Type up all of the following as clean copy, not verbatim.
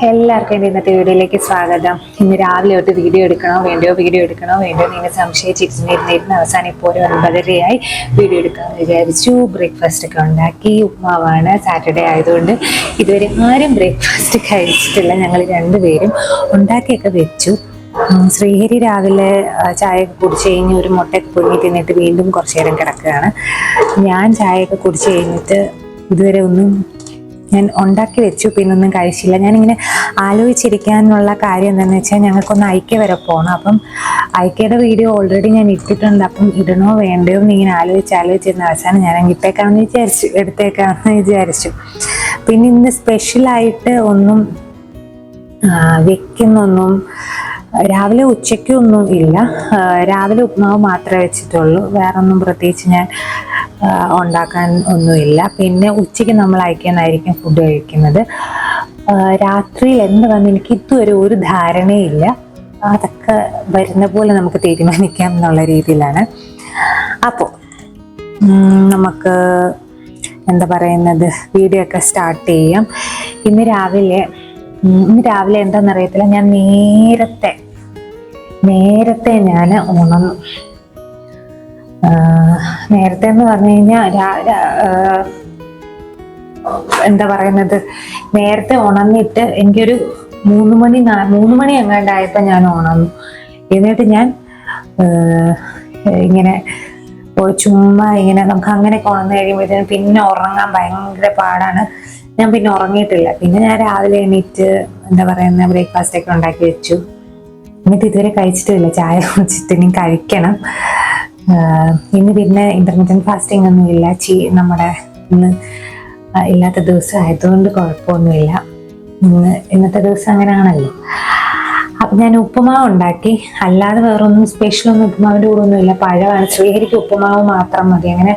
എല്ലാവർക്കും എൻ്റെ ഇന്നത്തെ വീഡിയോയിലേക്ക് സ്വാഗതം. ഇന്ന് രാവിലെ തൊട്ട് വീഡിയോ എടുക്കണോ വേണ്ടയോ നിങ്ങൾ സംശയിച്ചിരുന്നിരുന്ന അവസാനം ഇപ്പോൾ ഒരു 9:30 വീഡിയോ എടുക്കാമെന്ന് വിചാരിച്ചു. ബ്രേക്ക്ഫാസ്റ്റ് ഒക്കെ ഉണ്ടാക്കി. ഉപ്മാവാണ്, സാറ്റർഡേ ആയതുകൊണ്ട് ഇതുവരെ ആരും ബ്രേക്ക്ഫാസ്റ്റ് കഴിച്ചിട്ടില്ല. ഞങ്ങൾ രണ്ടുപേരും ഉണ്ടാക്കിയൊക്കെ വെച്ചു. ശ്രീഹരി രാവിലെ ചായയൊക്കെ കുടിച്ച് കഴിഞ്ഞ് ഒരു മുട്ടയൊക്കെ പുഴുങ്ങി തിന്നിട്ട് വീണ്ടും കുറച്ചു നേരം കിടക്കുകയാണ്. ഞാൻ ചായയൊക്കെ കുടിച്ച് കഴിഞ്ഞിട്ട് ഇതുവരെ ഞാൻ ഉണ്ടാക്കി വെച്ചു, പിന്നൊന്നും കഴിച്ചില്ല. ഞാനിങ്ങനെ ആലോചിച്ചിരിക്കാനുള്ള കാര്യം എന്താണെന്ന് വെച്ചാൽ ഞങ്ങൾക്കൊന്ന് ഐക്യ വരെ പോകണം. അപ്പം ഐക്യയുടെ വീഡിയോ ഓൾറെഡി ഞാൻ ഇട്ടിട്ടുണ്ട്. അപ്പം ഇടണോ വേണ്ടയോ എന്ന് ഇങ്ങനെ ആലോചിച്ചിരുന്ന അവസാനം ഞാൻ എടുത്തേക്കാമെന്ന് വിചാരിച്ചു. പിന്നെ ഇന്ന് സ്പെഷ്യലായിട്ട് ഒന്നും വെക്കുന്നൊന്നും രാവിലെ ഉച്ചയ്ക്കൊന്നും ഇല്ല. രാവിലെ ഉപ്മാവ് മാത്രമേ വെച്ചിട്ടുള്ളൂ. വേറൊന്നും പ്രത്യേകിച്ച് ഞാൻ ഉണ്ടാക്കാൻ ഒന്നുമില്ല. പിന്നെ ഉച്ചയ്ക്ക് നമ്മൾ അയക്കാനായിരിക്കും ഫുഡ് കഴിക്കുന്നത്. രാത്രിയിൽ എന്താണെന്ന് എനിക്ക് ഇതുവരെ ഒരു ധാരണയില്ല. അതൊക്കെ വരുന്ന പോലെ നമുക്ക് തീരുമാനിക്കാം എന്നുള്ള രീതിയിലാണ്. അപ്പോൾ നമുക്ക് എന്താ പറയുന്നത്, വീഡിയോ ഒക്കെ സ്റ്റാർട്ട് ചെയ്യാം. ഇന്ന് രാവിലെ എന്താണെന്നറിയത്തില്ല, ഞാൻ നേരത്തെ ഞാൻ ഉണർന്നു. നേരത്തെ എന്ന് പറഞ്ഞു കഴിഞ്ഞാൽ എന്താ പറയുന്നത്, നേരത്തെ ഉണർന്നിട്ട് എനിക്കൊരു 3 മണി എങ്ങാണ്ടായപ്പോൾ ഞാൻ ഉണർന്നു. എന്നിട്ട് ഞാൻ ഇങ്ങനെ ചുമ്മാ ഇങ്ങനെ നമുക്ക് അങ്ങനെയൊക്കെ ഉണർന്നു കഴിയുമ്പോഴത്തേനും പിന്നെ ഉറങ്ങാൻ ഭയങ്കര പാടാണ്. ഞാൻ പിന്നെ ഉറങ്ങിയിട്ടില്ല. പിന്നെ ഞാൻ രാവിലെ എണീറ്റ് എന്താ പറയുന്ന ബ്രേക്ക്ഫാസ്റ്റ് ഒക്കെ ഉണ്ടാക്കി വെച്ചു. എന്നിട്ട് ഇതുവരെ കഴിച്ചിട്ടില്ല. ചായ കുടിച്ചിട്ട് ഇനി കഴിക്കണം. ഇന്ന് പിന്നെ ഇന്റർമീഡിയറ്റ് ഫാസ്റ്റിംഗ് ഒന്നും ഇല്ല. നമ്മുടെ ഇന്ന് ഇല്ലാത്ത ദിവസം ആയതുകൊണ്ട് കുഴപ്പമൊന്നുമില്ല. ഇന്നത്തെ ദിവസം അങ്ങനെയാണല്ലോ. അപ്പം ഞാൻ ഉപ്പുമാവ് ഉണ്ടാക്കി. അല്ലാതെ വേറൊന്നും സ്പെഷ്യലൊന്നും ഉപ്പുമാവിൻ്റെ കൂടെ ഒന്നുമില്ല. പഴമാണ്. ശ്രീഹരിക്ക് ഉപ്പുമാവ് മാത്രം മതി. അങ്ങനെ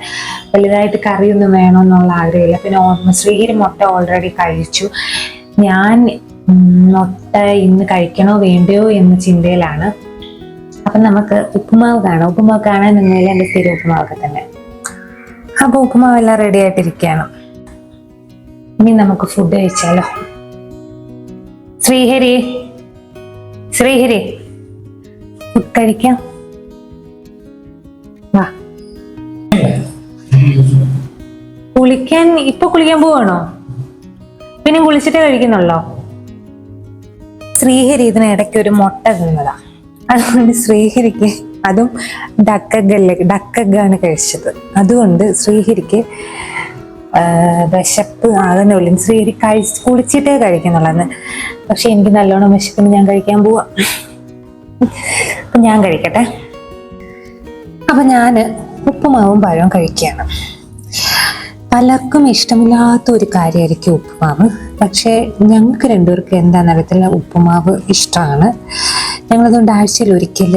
വലുതായിട്ട് കറിയൊന്നും വേണമെന്നുള്ള ആഗ്രഹമില്ല. പിന്നെ ശ്രീഹരി മുട്ട ഓൾറെഡി കഴിച്ചു. ഞാൻ മുട്ട ഇന്ന് കഴിക്കണോ വേണ്ടയോ എന്ന ചിന്തയിലാണ്. അപ്പം നമുക്ക് ഉപ്പുമാവ് കാണാൻ നിന്നില്ല. എൻ്റെ സ്ഥിരം ഉപ്പുമാവൊക്കെ തന്നെ. അപ്പോൾ ഉപ്പുമാവെല്ലാം റെഡി ആയിട്ടിരിക്കുകയാണ്. ഇനി നമുക്ക് ഫുഡ് കഴിച്ചാലോ. ശ്രീഹരി ഫുഡ് കഴിക്കാം. വാ. കുളിക്കാൻ പോവാണോ? പിന്നെ കുളിച്ചിട്ടേ കഴിക്കുന്നുള്ളോ? ശ്രീഹരി ഇതിനിടയ്ക്ക് ഒരു മുട്ട തിന്നതാ. അതുകൊണ്ട് ശ്രീഹരിക്ക്, അതും ഡക്കഗാണ് കഴിച്ചത്. അതുകൊണ്ട് ശ്രീഹരിക്ക് വിശപ്പ് ആകുന്നില്ല. ശ്രീഹരി കുളിച്ചിട്ടേ കഴിക്കുന്നുള്ളൂ. പക്ഷെ എനിക്ക് നല്ലോണം വിശപ്പിന് ഞാൻ കഴിക്കാൻ പോവാ. അപ്പം ഞാൻ കഴിക്കട്ടെ. അപ്പം ഞാൻ ഉപ്പുമാവും പഴവും കഴിക്കുകയാണ്. പലർക്കും ഇഷ്ടമില്ലാത്ത ഒരു കാര്യമായിരിക്കും ഉപ്പുമാവ്. പക്ഷേ ഞങ്ങൾക്ക് രണ്ടുപേർക്ക് എന്താണെന്നറിയത്തില്ല, ഉപ്പുമാവ് ഇഷ്ടമാണ്. ഞങ്ങളതുകൊണ്ട് ആഴ്ചയിൽ ഒരിക്കൽ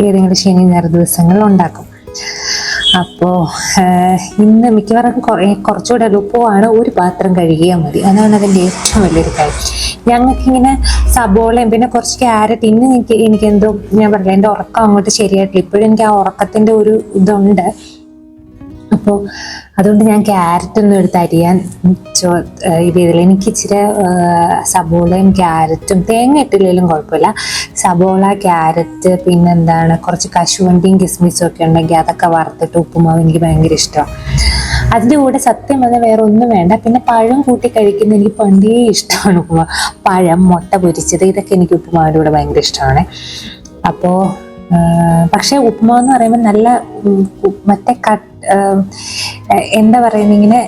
ഏതെങ്കിലും ശനി ഞായർ ദിവസങ്ങളിൽ ഉണ്ടാക്കും. അപ്പോൾ ഇന്ന് മിക്കവാറും കുറച്ചുകൂടെ എളുപ്പമാണ്. ഒരു പാത്രം കഴുകിയാൽ മതി. അതാണ് അതിൻ്റെ ഏറ്റവും വലിയൊരു കാര്യം. ഞങ്ങൾക്കിങ്ങനെ സബോളയും പിന്നെ കുറച്ച് ക്യാരറ്റ്. ഇന്ന് എനിക്കെന്തോ ഞാൻ പറഞ്ഞില്ല, എൻ്റെ ഉറക്കം അങ്ങോട്ട് ശരിയായിട്ടില്ല. ഇപ്പോഴും എനിക്ക് ആ ഉറക്കത്തിൻ്റെ ഒരു ഇതുണ്ട്. അപ്പോൾ അതുകൊണ്ട് ഞാൻ ക്യാരറ്റൊന്നും എടുത്ത് അരിയാൻ ഇത് ചെയ്തില്ല. എനിക്ക് ഇച്ചിരി സബോളയും ക്യാരറ്റും, തേങ്ങ ഇട്ടില്ലെങ്കിലും കുഴപ്പമില്ല. സബോള, ക്യാരറ്റ്, പിന്നെന്താണ് കുറച്ച് കശുവണ്ടിയും കിസ്മിസും ഒക്കെ ഉണ്ടെങ്കിൽ അതൊക്കെ വറുത്തിട്ട് ഉപ്പുമാവ് എനിക്ക് ഭയങ്കര ഇഷ്ടമാണ്. അതിൻ്റെ കൂടെ സത്യം പറഞ്ഞാൽ വേറെ ഒന്നും വേണ്ട. പിന്നെ പഴം കൂട്ടി കഴിക്കുന്നത് എനിക്ക് പണ്ടേ ഇഷ്ടമാണ്. ഉപ്പുമാവ്, പഴം, മുട്ട പൊരിച്ചത്, ഇതൊക്കെ എനിക്ക് ഉപ്പുമാവിൻ്റെ കൂടെ ഭയങ്കര ഇഷ്ടമാണ്. അപ്പോൾ പക്ഷെ ഉപ്പുമാവ് എന്ന് പറയുമ്പോൾ നല്ല മറ്റേ എന്താ പറയുന്നത്, ഇങ്ങനെ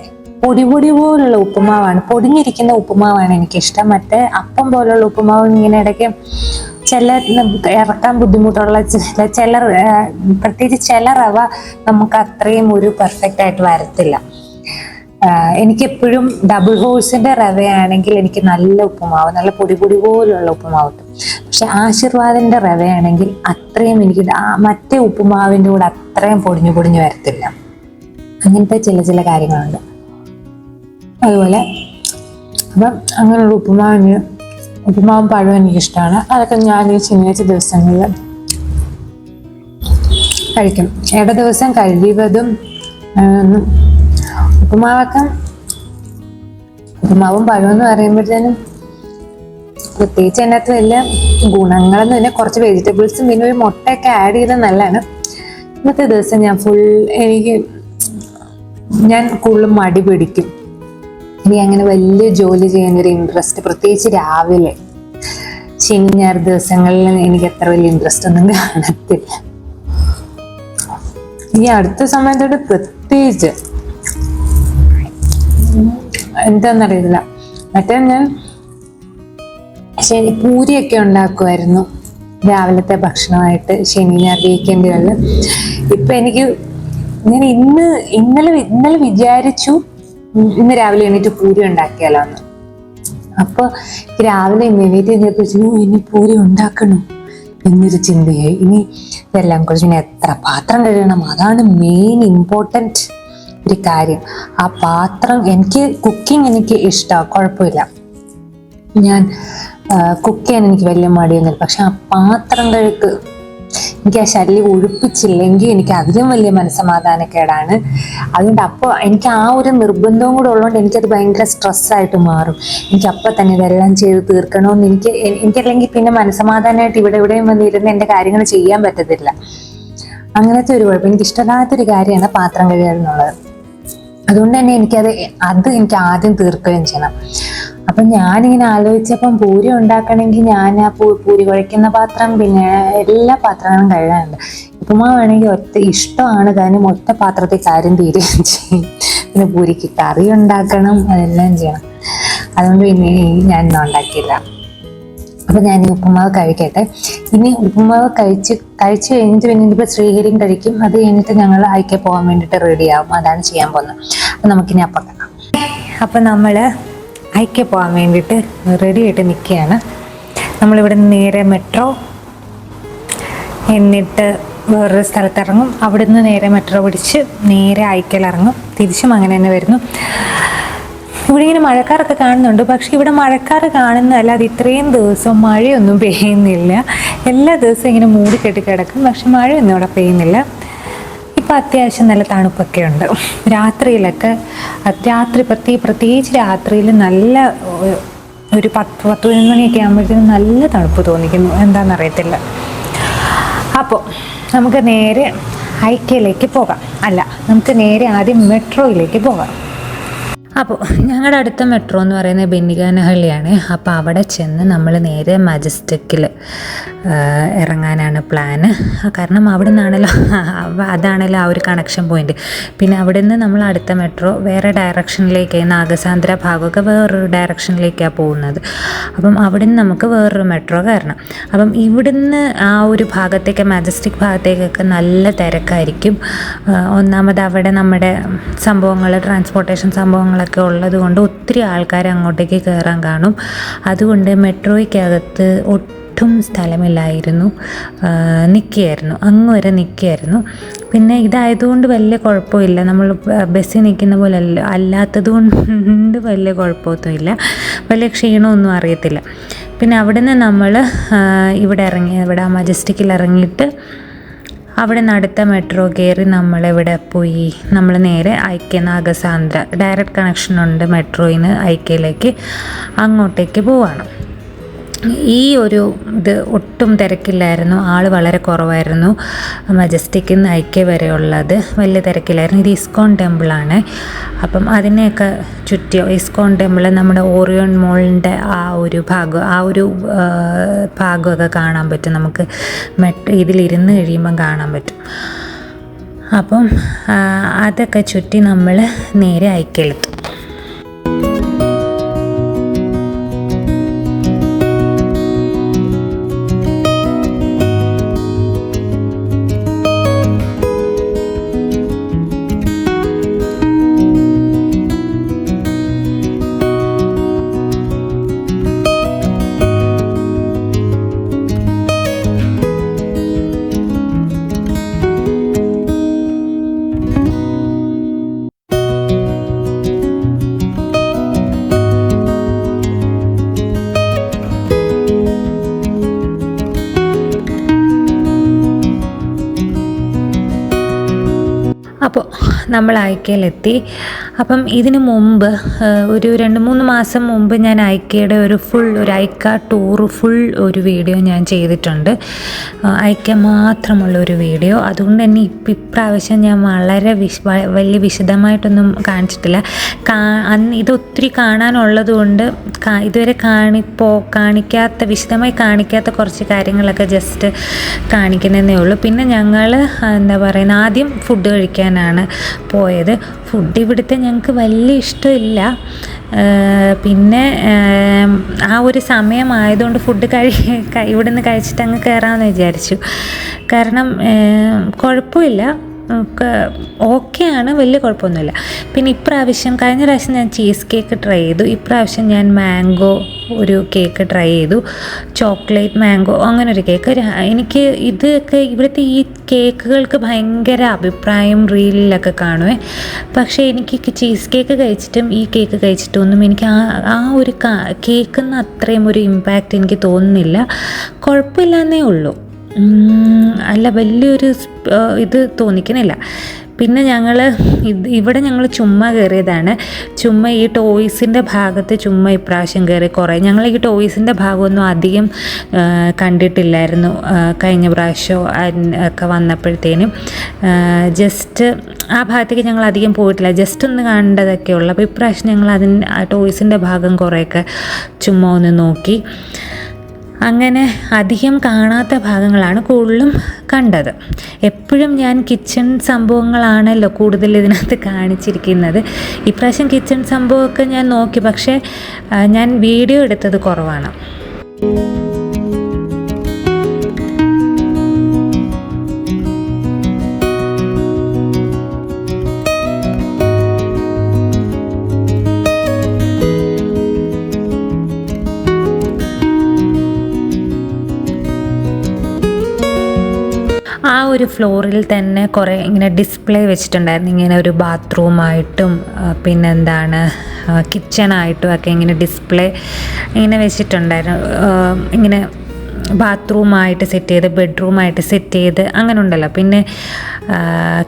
പൊടി പോലുള്ള ഉപ്പുമാവാണ്, പൊടിഞ്ഞിരിക്കുന്ന ഉപ്പുമാവാണ് എനിക്കിഷ്ടം. മറ്റേ അപ്പം പോലുള്ള ഉപ്പുമാവ് ഇങ്ങനെ ഇടയ്ക്ക് ഇറക്കാൻ ബുദ്ധിമുട്ടുള്ള പ്രത്യേകിച്ച് ചില റവ നമുക്ക് അത്രയും ഒരു പെർഫെക്റ്റ് ആയിട്ട് വരത്തില്ല. എനിക്കെപ്പോഴും ഡബിൾ ഹോഴ്സിന്റെ റവയാണെങ്കിൽ എനിക്ക് നല്ല ഉപ്പുമാവ്, നല്ല പൊടി പോലുള്ള ഉപ്പുമാവ് കിട്ടും. പക്ഷെ ആശീർവാദിൻ്റെ റവയാണെങ്കിൽ അത്രയും എനിക്ക് മറ്റേ ഉപ്പുമാവിൻ്റെ കൂടെ അത്രയും പൊടിഞ്ഞു പൊടിഞ്ഞു വരത്തില്ല. അങ്ങനത്തെ ചില കാര്യങ്ങളുണ്ട്. അതുപോലെ അപ്പം അങ്ങനെയുള്ള ഉപ്പുമാവും പഴവും എനിക്കിഷ്ടമാണ്. അതൊക്കെ ഞാൻ ഈ ശനിയാഴ്ച ദിവസങ്ങളിൽ കഴിക്കും. ഇട ദിവസം കഴിവതും ഉപ്പുമാവും പഴവും എന്ന് പറയുമ്പോഴത്തേനും പ്രത്യേകിച്ച് അതിനകത്ത് വലിയ ഗുണങ്ങളെന്ന് തന്നെ കുറച്ച് വെജിറ്റബിൾസും പിന്നെ ഒരു മുട്ടയൊക്കെ ആഡ് ചെയ്താൽ നല്ലതാണ്. ഇന്നത്തെ ദിവസം ഞാൻ കൂടുതലും മടി പിടിക്കും. എനിക്ക് അങ്ങനെ വലിയ ജോലി ചെയ്യുന്നൊരു ഇൻട്രസ്റ്റ്, പ്രത്യേകിച്ച് രാവിലെ ശനി ഞായർ ദിവസങ്ങളിൽ എനിക്ക് അത്ര വലിയ ഇൻട്രസ്റ്റ് ഒന്നും കാണത്തില്ല. ഈ അടുത്ത സമയത്തോട് പ്രത്യേകിച്ച് എന്താന്നറിയില്ല. മറ്റേ ഞാൻ പൂരിയൊക്കെ ഉണ്ടാക്കുമായിരുന്നു രാവിലത്തെ ഭക്ഷണമായിട്ട് ശനി ഞായർ വീക്കെൻഡുകളിൽ. ഇപ്പൊ ഞാൻ ഇന്നലെ വിചാരിച്ചു ഇന്ന് രാവിലെ എണീറ്റ് പൂരി ഉണ്ടാക്കിയാലോ എന്ന്. അപ്പൊ രാവിലെ എണീറ്റ് കഴിഞ്ഞപ്പോഴേക്കും ഇനി പൂരി ഉണ്ടാക്കണം എന്നൊരു ചിന്തയായി. ഇനി ഇതെല്ലാം കുറിച്ച് ഇനി എത്ര പാത്രം കഴുകണം, അതാണ് മെയിൻ ഇമ്പോർട്ടൻറ്റ് ഒരു കാര്യം. ആ പാത്രം, കുക്കിംഗ് എനിക്ക് ഇഷ്ടമാണ്, കുഴപ്പമില്ല, ഞാൻ കുക്ക് ചെയ്യാൻ എനിക്ക് വലിയ മടിയൊന്നുമില്ല. പക്ഷെ ആ പാത്രം കഴുക്ക് എനിക്ക് ആ ശല്യം ഒഴിപ്പിച്ചില്ലെങ്കിൽ എനിക്ക് അതിലും വലിയ മനസ്സമാധാനക്കേടാണ്. അതുകൊണ്ട് അപ്പോൾ എനിക്ക് ആ ഒരു നിർബന്ധവും കൂടെ ഉള്ളതുകൊണ്ട് എനിക്കത് ഭയങ്കര സ്ട്രെസ്സായിട്ട് മാറും. എനിക്ക് അപ്പം തന്നെ ഇതെല്ലാം ചെയ്ത് തീർക്കണമെന്ന് എനിക്കല്ലെങ്കിൽ പിന്നെ മനസ്സമാധാനമായിട്ട് ഇവിടെയും വന്നിരുന്ന് എൻ്റെ കാര്യങ്ങൾ ചെയ്യാൻ പറ്റത്തില്ല. അങ്ങനത്തെ ഒരു കുഴപ്പം, എനിക്കിഷ്ടമില്ലാത്തൊരു കാര്യമാണ് പാത്രം കഴുകുക എന്നുള്ളത്. അതുകൊണ്ട് തന്നെ എനിക്ക് ആദ്യം തീർക്കുകയും ചെയ്യണം. അപ്പം ഞാനിങ്ങനെ ആലോചിച്ചപ്പം പൂരി ഉണ്ടാക്കണമെങ്കിൽ ഞാൻ ആ പൂരി കുഴയ്ക്കുന്ന പാത്രം പിന്നെ എല്ലാ പാത്രങ്ങളും കഴുകാനുണ്ട്. ഉപ്പുമാവാണെങ്കിൽ ഇഷ്ടമാണ്, കാരണം ഒറ്റ പാത്രത്തിൽ കാര്യം തീരുകയും ചെയ്യും. പിന്നെ പൂരിക്ക് കറി ഉണ്ടാക്കണം, അതെല്ലാം ചെയ്യണം. അതുകൊണ്ട് പിന്നെ ഞാൻ ഇന്നും ഉണ്ടാക്കിയില്ല. അപ്പം ഞാൻ ഈ ഉപ്പുമാവ് കഴിക്കട്ടെ. ഇനി ഉപ്പുമാവ് കഴിച്ച് കഴിഞ്ഞിട്ട് പിന്നെ ഇനിയിപ്പോൾ ശ്രീഹരിയും കഴിക്കും. അത് കഴിഞ്ഞിട്ട് ഞങ്ങൾ അയക്കെ പോകാൻ വേണ്ടിയിട്ട് റെഡിയാവും. അതാണ് ചെയ്യാൻ പോകുന്നത്. അപ്പം നമുക്കിനി അപ്പം കാണാം. അപ്പം നമ്മൾ അയക്കെ പോകാൻ വേണ്ടിയിട്ട് റെഡി ആയിട്ട് നിൽക്കുകയാണ്. നമ്മളിവിടെ നിന്ന് നേരെ മെട്രോ, എന്നിട്ട് വേറൊരു സ്ഥലത്തിറങ്ങും. അവിടെ നിന്ന് നേരെ മെട്രോ പിടിച്ച് നേരെ അയക്കലിറങ്ങും. തിരിച്ചും അങ്ങനെ തന്നെ വരുന്നു. ഇവിടെ ഇങ്ങനെ മഴക്കാരൊക്കെ കാണുന്നുണ്ട്. പക്ഷെ ഇവിടെ മഴക്കാർ കാണുന്നതല്ല, അത് ഇത്രയും ദിവസം മഴയൊന്നും പെയ്യുന്നില്ല. എല്ലാ ദിവസവും ഇങ്ങനെ മൂടിക്കെട്ടി കിടക്കും, പക്ഷെ മഴയൊന്നും ഇവിടെ പെയ്യുന്നില്ല. ഇപ്പം അത്യാവശ്യം നല്ല തണുപ്പൊക്കെ ഉണ്ട്. പ്രത്യേകിച്ച് രാത്രിയിൽ നല്ല ഒരു 10-11 മണിയൊക്കെ ആകുമ്പോഴത്തേക്കും നല്ല തണുപ്പ് തോന്നിക്കുന്നു, എന്താണെന്നറിയത്തില്ല. അപ്പോൾ നമുക്ക് നേരെ ഐക്യയിലേക്ക് പോകാം. നമുക്ക് നേരെ ആദ്യം മെട്രോയിലേക്ക് പോകാം. അപ്പോൾ ഞങ്ങളുടെ അടുത്ത മെട്രോ എന്ന് പറയുന്നത് ബെന്നിഗാനഹള്ളിയാണ്. അപ്പോൾ അവിടെ ചെന്ന് നമ്മൾ നേരെ മജസ്റ്റിക്കിൽ ഇറങ്ങാനാണ് പ്ലാന്. കാരണം അവിടെ നിന്നാണല്ലോ അതാണല്ലോ ആ ഒരു കണക്ഷൻ പോയിന്റ്. പിന്നെ അവിടെ നിന്ന് നമ്മൾ അടുത്ത മെട്രോ വേറെ ഡയറക്ഷനിലേക്ക്, നാഗസാന്ദ്ര ഭാഗമൊക്കെ വേറൊരു ഡയറക്ഷനിലേക്കാണ് പോകുന്നത്. അപ്പം അവിടെ നിന്ന് നമുക്ക് വേറൊരു മെട്രോ കയറണം. അപ്പം ഇവിടുന്ന് ആ ഒരു ഭാഗത്തേക്ക്, മജസ്റ്റിക് ഭാഗത്തേക്കൊക്കെ നല്ല തിരക്കായിരിക്കും. ഒന്നാമത് അവിടെ നമ്മുടെ ട്രാൻസ്പോർട്ടേഷൻ സംഭവങ്ങളൊക്കെ ഉള്ളത് കൊണ്ട് ഒത്തിരി ആൾക്കാർ അങ്ങോട്ടേക്ക് കയറാൻ കാണും. അതുകൊണ്ട് മെട്രോയ്ക്കകത്ത് ഒട്ടും സ്ഥലമില്ലായിരുന്നു, അങ്ങ് വരെ നിൽക്കുകയായിരുന്നു. പിന്നെ ഇതായതുകൊണ്ട് വലിയ കുഴപ്പമില്ല, നമ്മൾ ബസ്സിൽ നിൽക്കുന്ന പോലെ അല്ലാത്തത് കൊണ്ട് വലിയ കുഴപ്പമൊന്നുമില്ല, വലിയ ക്ഷീണമൊന്നും അറിയത്തില്ല. പിന്നെ അവിടെ നിന്ന് നമ്മൾ ഇവിടെ മജസ്റ്റിക്കിൽ ഇറങ്ങിയിട്ട് അവിടെ നിന്ന് അടുത്ത മെട്രോ കയറി നമ്മളിവിടെ പോയി നമ്മൾ നേരെ നാഗസാന്ദ്ര ഡയറക്റ്റ് കണക്ഷനുണ്ട് മെട്രോയിന് ഐക്കയിലേക്ക്, അങ്ങോട്ടേക്ക് പോവാണ്. ഈ ഒരു ഒട്ടും തിരക്കില്ലായിരുന്നു, ആൾ വളരെ കുറവായിരുന്നു. മജസ്റ്റിക്കിൽ നിന്ന് ഐക്യ വരെയുള്ളത് വലിയ തിരക്കില്ലായിരുന്നു. ഇത് ഇസ്കോൺ ടെമ്പിളാണ്. അപ്പം അതിനെയൊക്കെ ചുറ്റി ഇസ്കോൺ ടെമ്പിൾ, നമ്മുടെ ഓറിയോൺ മോളിൻ്റെ ആ ഒരു ഭാഗമൊക്കെ കാണാൻ പറ്റും. നമുക്ക് ഇതിലിരുന്ന് കഴിയുമ്പം കാണാൻ പറ്റും. അപ്പം അതൊക്കെ ചുറ്റി നമ്മൾ നേരെ ഐക്യയിലെത്തും. നമ്മൾ ഐക്കയിലെത്തി. അപ്പം ഇതിന് മുമ്പ് ഒരു 2-3 മാസം മുമ്പ് ഞാൻ ഐക്കയുടെ ഒരു ഐക്ക ടൂർ ഒരു വീഡിയോ ഞാൻ ചെയ്തിട്ടുണ്ട്, ഐക്ക മാത്രമുള്ളൊരു വീഡിയോ. അതുകൊണ്ട് തന്നെ ഇപ്രാവശ്യം ഞാൻ വളരെ വലിയ വിശദമായിട്ടൊന്നും കാണിച്ചിട്ടില്ല. ഇത് ഒത്തിരി കാണാനുള്ളത് കൊണ്ട് ഇതുവരെ വിശദമായി കാണിക്കാത്ത കുറച്ച് കാര്യങ്ങളൊക്കെ ജസ്റ്റ് കാണിക്കുന്നതേ ഉള്ളൂ. പിന്നെ ഞങ്ങൾ എന്താ പറയുന്നത്, ആദ്യം ഫുഡ് കഴിക്കാനാണ് പോയത്. ഫുഡ് ഇവിടുത്തെ ഞങ്ങൾക്ക് വലിയ ഇഷ്ടമില്ല. പിന്നെ ആ ഒരു സമയമായതുകൊണ്ട് ഫുഡ് ഇവിടുന്ന് കഴിച്ചിട്ട് അങ്ങ് കയറാമെന്ന് വിചാരിച്ചു. കാരണം കുഴപ്പമില്ല, ഓക്കെയാണ്, വലിയ കുഴപ്പമൊന്നുമില്ല. പിന്നെ ഇപ്രാവശ്യം കഴിഞ്ഞ പ്രാവശ്യം ഞാൻ ചീസ് കേക്ക് ട്രൈ ചെയ്തു. ഇപ്രാവശ്യം ഞാൻ മാംഗോ ഒരു കേക്ക് ട്രൈ ചെയ്തു, ചോക്ലേറ്റ് മാംഗോ അങ്ങനൊരു കേക്ക്. എനിക്ക് ഇവിടുത്തെ ഈ കേക്കുകൾക്ക് ഭയങ്കര അഭിപ്രായം റീലിലൊക്കെ കാണുമേ. പക്ഷേ എനിക്ക് ചീസ് കേക്ക് കഴിച്ചിട്ടും ഈ കേക്ക് കഴിച്ചിട്ടും ഒന്നും എനിക്ക് ആ ഒരു കേക്കെന്ന് അത്രയും ഒരു ഇമ്പാക്റ്റ് എനിക്ക് തോന്നുന്നില്ല. കുഴപ്പമില്ലെന്നേ ഉള്ളൂ, അല്ല വലിയൊരു ഇത് തോന്നിക്കുന്നില്ല. പിന്നെ ഇവിടെ ഞങ്ങൾ ചുമ്മാ കയറിയതാണ്. ചുമ്മാ ഈ ടോയ്സിൻ്റെ ഭാഗത്ത് ഇപ്രാവശ്യം കയറി കുറേ. ഞങ്ങൾ ഈ ടോയ്സിൻ്റെ ഭാഗമൊന്നും അധികം കണ്ടിട്ടില്ലായിരുന്നു കഴിഞ്ഞ പ്രാവശ്യം ഒക്കെ വന്നപ്പോഴത്തേനും. ജസ്റ്റ് ആ ഭാഗത്തേക്ക് ഞങ്ങൾ അധികം പോയിട്ടില്ല, ജസ്റ്റ് ഒന്ന് കണ്ടതൊക്കെ ഉള്ളു. അപ്പോൾ ഇപ്രാവശ്യം ഞങ്ങൾ ടോയ്സിൻ്റെ ഭാഗം കുറേയൊക്കെ ചുമ്മാ ഒന്ന് നോക്കി. അങ്ങനെ അധികം കാണാത്ത ഭാഗങ്ങളാണ് കൂടുതലും കണ്ടത്. എപ്പോഴും ഞാൻ കിച്ചൺ സംഭവങ്ങളാണല്ലോ കൂടുതൽ ഇതിനകത്ത് കാണിച്ചിരിക്കുന്നത്. ഇപ്രാവശ്യം കിച്ചൺ സംഭവമൊക്കെ ഞാൻ നോക്കി, പക്ഷേ ഞാൻ വീഡിയോ എടുത്തത് കുറവാണ്. ആ ഒരു ഫ്ലോറിൽ തന്നെ കുറേ ഇങ്ങനെ ഡിസ്പ്ലേ വെച്ചിട്ടുണ്ടായിരുന്നു. ഇങ്ങനെ ഒരു ബാത്റൂമായിട്ടും പിന്നെന്താണ് കിച്ചണായിട്ടും ഒക്കെ ഇങ്ങനെ ഡിസ്പ്ലേ ഇങ്ങനെ വെച്ചിട്ടുണ്ടായിരുന്നു. ഇങ്ങനെ ബാത്റൂമായിട്ട് സെറ്റ് ചെയ്ത്, ബെഡ്റൂമായിട്ട് സെറ്റ് ചെയ്ത് അങ്ങനെ ഉണ്ടല്ലോ. പിന്നെ